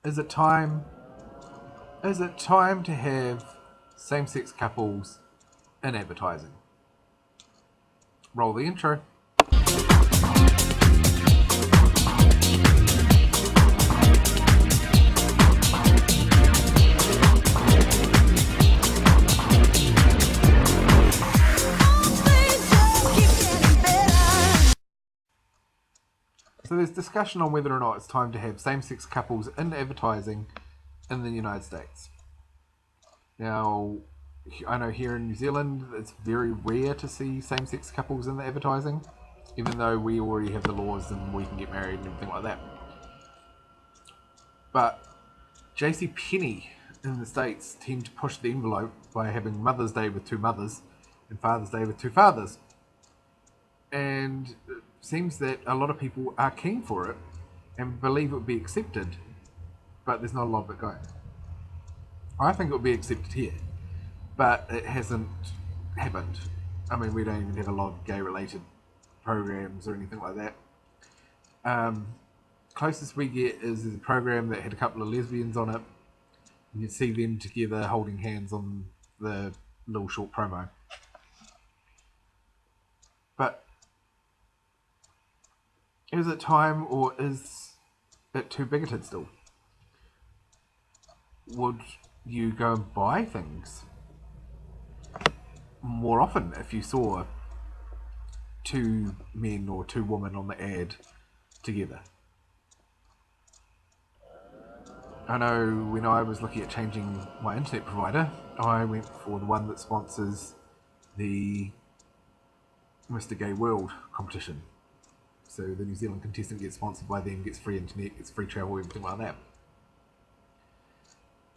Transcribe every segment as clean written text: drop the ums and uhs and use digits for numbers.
Is it time? Is it time to have same-sex couples in advertising? Roll the intro. So there's discussion on whether or not it's time to have same-sex couples in advertising in the United States. Now, I know here in New Zealand it's very rare to see same-sex couples in the advertising, even though we already have the laws and we can get married and everything like that. But JCPenney in the States tend to push the envelope by having Mother's Day with two mothers and Father's Day with two fathers. And it seems that a lot of people are keen for it and believe it would be accepted, but there's not a lot of it going. I think it would be accepted here, but it hasn't happened. I mean, we don't even have a lot of gay-related programs or anything like that. Closest we get is a program that had a couple of lesbians on it. You can see them together holding hands on the little short promo. But is it time, or is it too bigoted still? Would you go and buy things more often if you saw two men or two women on the ad together? I know when I was looking at changing my internet provider, I went for the one that sponsors the Mr. Gay World competition. So the New Zealand contestant gets sponsored by them, gets free internet, gets free travel, everything like that.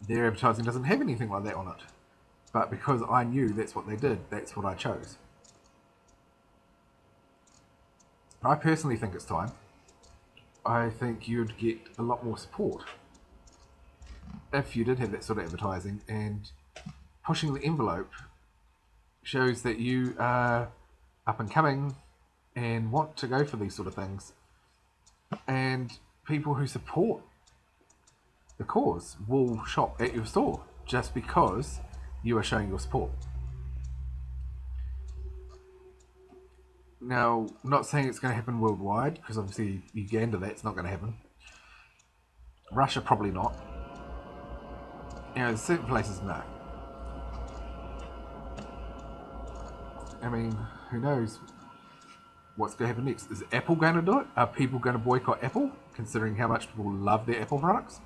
Their advertising doesn't have anything like that on it. But because I knew that's what they did, that's what I chose. I personally think it's time. I think you'd get a lot more support if you did have that sort of advertising, and pushing the envelope shows that you are up and coming and want to go for these sort of things. And people who support the cause will shop at your store just because you are showing your support. Now, I'm not saying it's going to happen worldwide, because obviously Uganda, that's not going to happen. Russia, probably not. You know, certain places, no. I mean, who knows what's going to happen next? Is Apple going to do it? Are people going to boycott Apple, considering how much people love their Apple products?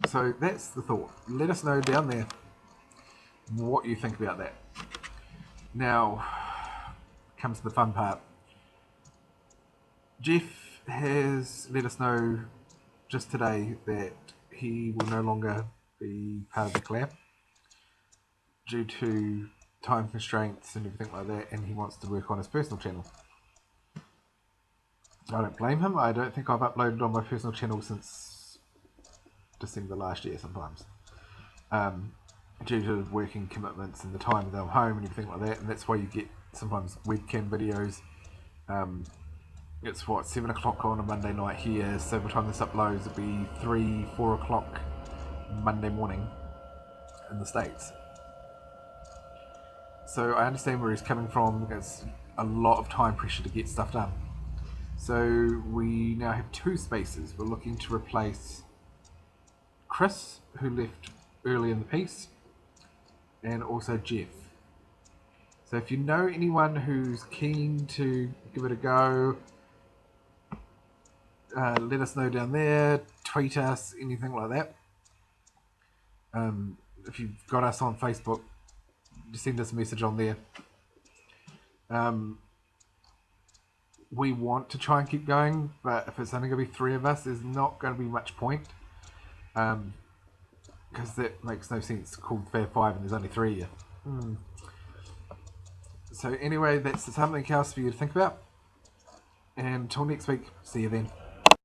So that's the thought. Let us know down there what you think about that. Now, comes the fun part. Jeff has let us know just today that he will no longer be part of the collab due to time constraints and everything like that, and he wants to work on his personal channel. I don't blame him. I don't think I've uploaded on my personal channel since December last year sometimes, due to working commitments and the time that I'm home and everything like that, and that's why you get sometimes webcam videos. It's what, 7 o'clock on a Monday night here, so by the time this uploads it'll be 3-4 o'clock Monday morning in the States. So I understand where he's coming from. It's a lot of time pressure to get stuff done. So we now have two spaces. We're looking to replace Chris, who left early in the piece, and also Jeff. So if you know anyone who's keen to give it a go, let us know down there, tweet us, anything like that. If you've got us on Facebook, just send us a message on there. We want to try and keep going, but if it's only going to be 3 of us, there's not going to be much point. Because that makes no sense. It's called Fab 5 and there's only 3 of you. So anyway, that's something else for you to think about. And until next week, see you then.